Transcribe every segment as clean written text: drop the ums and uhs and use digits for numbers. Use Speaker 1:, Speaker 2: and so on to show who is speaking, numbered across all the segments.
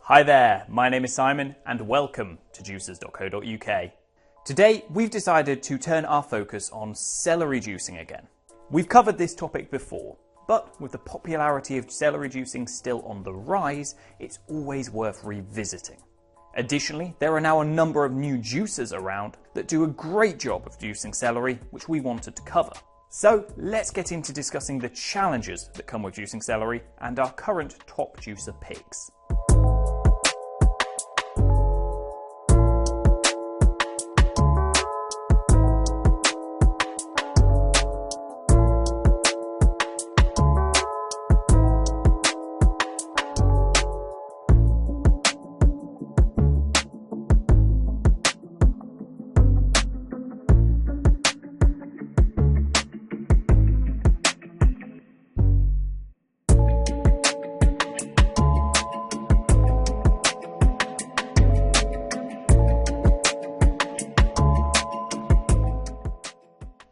Speaker 1: Hi there, my name is Simon and welcome to Juicers.co.uk. Today we've decided to turn our focus on celery juicing again. We've covered this topic before, but with the popularity of celery juicing still on the rise, it's always worth revisiting. Additionally, there are now a number of new juicers around that do a great job of juicing celery, which we wanted to cover. So let's get into discussing the challenges that come with juicing celery and our current top juicer picks.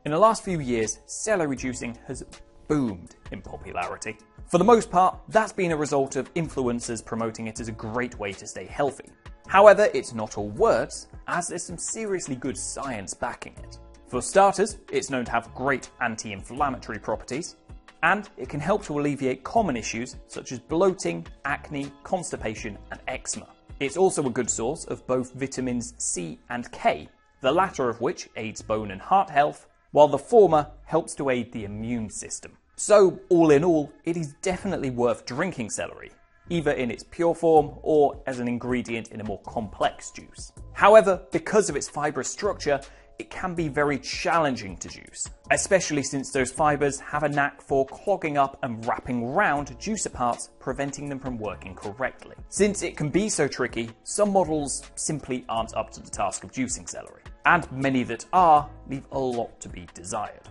Speaker 1: In the last few years, celery juicing has boomed in popularity. For the most part, that's been a result of influencers promoting it as a great way to stay healthy. However, it's not all words, as there's some seriously good science backing it. For starters, it's known to have great anti-inflammatory properties, and it can help to alleviate common issues such as bloating, acne, constipation, and eczema. It's also a good source of both vitamins C and K, the latter of which aids bone and heart health, while the former helps to aid the immune system. So, all in all, it is definitely worth drinking celery, either in its pure form or as an ingredient in a more complex juice. However, because of its fibrous structure, it can be very challenging to juice, especially since those fibers have a knack for clogging up and wrapping round juicer parts, preventing them from working correctly. Since it can be so tricky, some models simply aren't up to the task of juicing celery, and many that are leave a lot to be desired.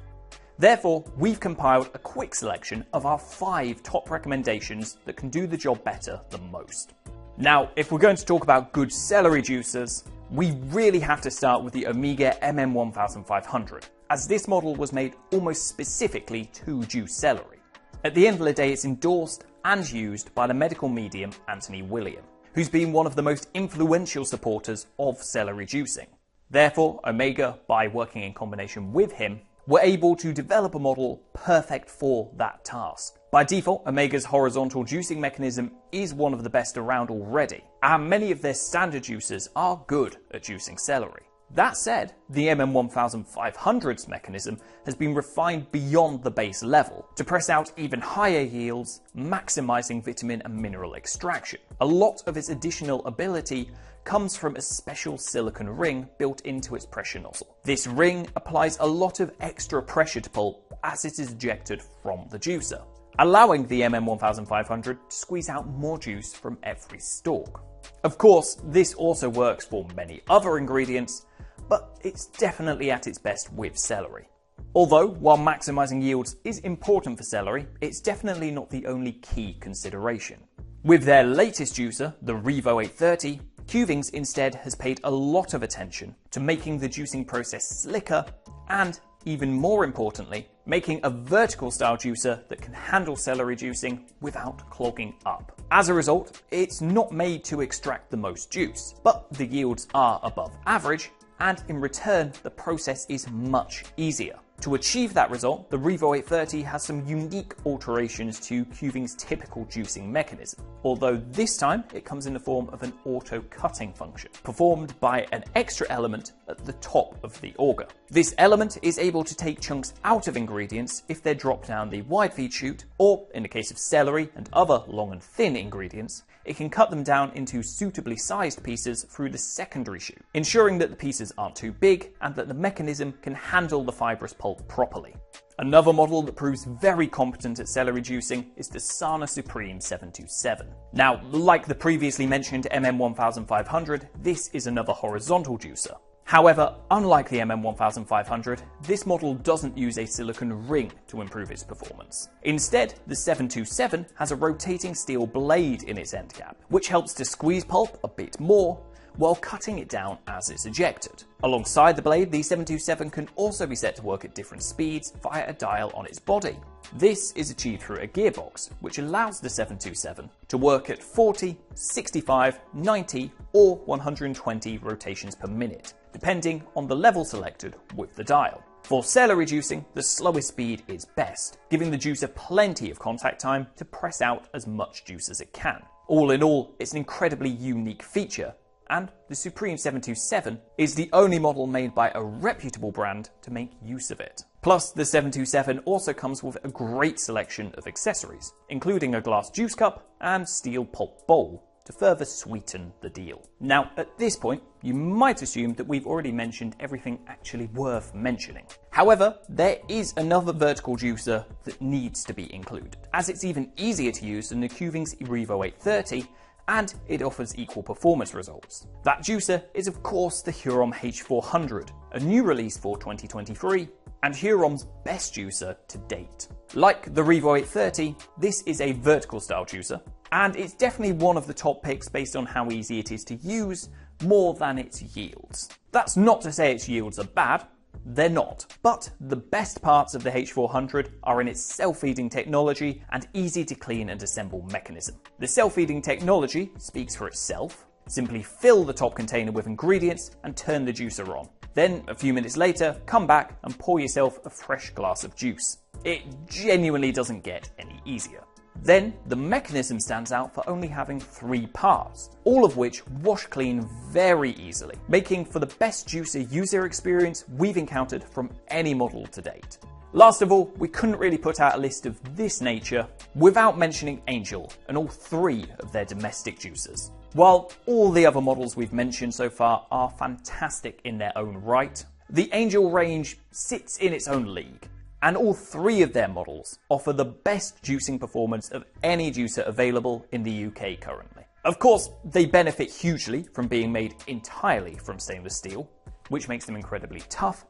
Speaker 1: Therefore, we've compiled a quick selection of our 5 top recommendations that can do the job better than most. Now, if we're going to talk about good celery juicers, we really have to start with the Omega MM1500, as this model was made almost specifically to juice celery. At the end of the day, it's endorsed and used by the medical medium Anthony William, who's been one of the most influential supporters of celery juicing. Therefore, Omega, by working in combination with him, were able to develop a model perfect for that task. By default, Omega's horizontal juicing mechanism is one of the best around already, and many of their standard juicers are good at juicing celery. That said, the MM1500's mechanism has been refined beyond the base level to press out even higher yields, maximizing vitamin and mineral extraction. A lot of its additional ability comes from a special silicone ring built into its pressure nozzle. This ring applies a lot of extra pressure to pulp as it is ejected from the juicer, allowing the MM1500 to squeeze out more juice from every stalk. Of course, this also works for many other ingredients, but it's definitely at its best with celery. Although, while maximizing yields is important for celery, it's definitely not the only key consideration. With their latest juicer, the REVO830, Kuvings instead has paid a lot of attention to making the juicing process slicker and, even more importantly, making a vertical style juicer that can handle celery juicing without clogging up. As a result, it's not made to extract the most juice, but the yields are above average, and in return, the process is much easier. To achieve that result, the REVO830 has some unique alterations to Kuvings' typical juicing mechanism, although this time it comes in the form of an auto-cutting function, performed by an extra element at the top of the auger. This element is able to take chunks out of ingredients if they're dropped down the wide feed chute, or in the case of celery and other long and thin ingredients, it can cut them down into suitably sized pieces through the secondary chute, ensuring that the pieces aren't too big and that the mechanism can handle the fibrous pulp properly. Another model that proves very competent at celery juicing is the Sana Supreme 727. Now, like the previously mentioned MM1500, this is another horizontal juicer. However, unlike the MM1500, this model doesn't use a silicone ring to improve its performance. Instead, the 727 has a rotating steel blade in its end cap, which helps to squeeze pulp a bit more, while cutting it down as it's ejected. Alongside the blade, the 727 can also be set to work at different speeds via a dial on its body. This is achieved through a gearbox, which allows the 727 to work at 40, 65, 90 or 120 rotations per minute, depending on the level selected with the dial. For celery juicing, the slowest speed is best, giving the juicer plenty of contact time to press out as much juice as it can. All in all, it's an incredibly unique feature, and the Supreme 727 is the only model made by a reputable brand to make use of it. Plus, the 727 also comes with a great selection of accessories, including a glass juice cup and steel pulp bowl, to further sweeten the deal. Now, at this point, you might assume that we've already mentioned everything actually worth mentioning. However, there is another vertical juicer that needs to be included, as it's even easier to use than the Kuvings REVO830, and it offers equal performance results. That juicer is of course the Hurom H400, a new release for 2023, and Hurom's best juicer to date. Like the REVO830, this is a vertical style juicer, and it's definitely one of the top picks based on how easy it is to use, more than its yields. That's not to say its yields are bad, they're not. But the best parts of the H400 are in its self-feeding technology and easy to clean and assemble mechanism. The self-feeding technology speaks for itself. Simply fill the top container with ingredients and turn the juicer on. Then, a few minutes later, come back and pour yourself a fresh glass of juice. It genuinely doesn't get any easier. Then, the mechanism stands out for only having 3 parts, all of which wash clean very easily, making for the best juicer user experience we've encountered from any model to date. Last of all, we couldn't really put out a list of this nature without mentioning Angel and all 3 of their domestic juicers. While all the other models we've mentioned so far are fantastic in their own right, the Angel range sits in its own league. And all 3 of their models offer the best juicing performance of any juicer available in the UK currently. Of course, they benefit hugely from being made entirely from stainless steel, which makes them incredibly tough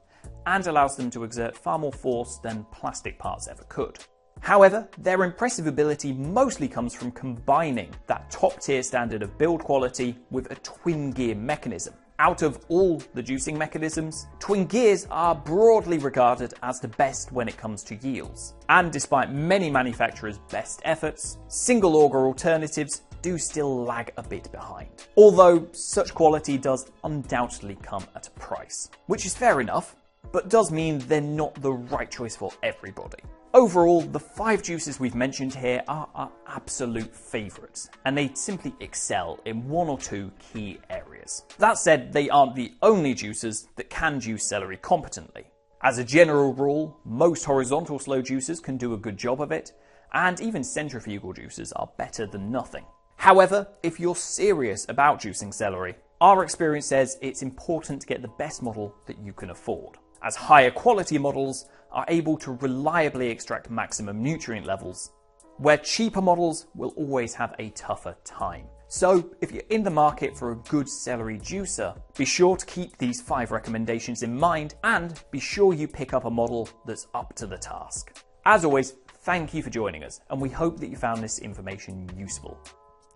Speaker 1: and allows them to exert far more force than plastic parts ever could. However, their impressive ability mostly comes from combining that top-tier standard of build quality with a twin gear mechanism. Out of all the juicing mechanisms, twin gears are broadly regarded as the best when it comes to yields. And despite many manufacturers' best efforts, single auger alternatives do still lag a bit behind. Although such quality does undoubtedly come at a price, which is fair enough, but does mean they're not the right choice for everybody. Overall, the 5 juicers we've mentioned here are our absolute favourites, and they simply excel in 1 or 2 key areas. That said, they aren't the only juicers that can juice celery competently. As a general rule, most horizontal slow juicers can do a good job of it, and even centrifugal juicers are better than nothing. However, if you're serious about juicing celery, our experience says it's important to get the best model that you can afford, as higher quality models are able to reliably extract maximum nutrient levels, where cheaper models will always have a tougher time. So if you're in the market for a good celery juicer, be sure to keep these 5 recommendations in mind and be sure you pick up a model that's up to the task. As always, thank you for joining us, and we hope that you found this information useful.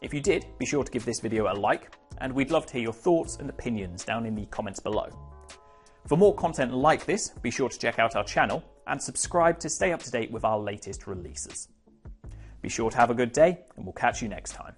Speaker 1: If you did, be sure to give this video a like, and we'd love to hear your thoughts and opinions down in the comments below. For more content like this, be sure to check out our channel and subscribe to stay up to date with our latest releases. Be sure to have a good day, and we'll catch you next time.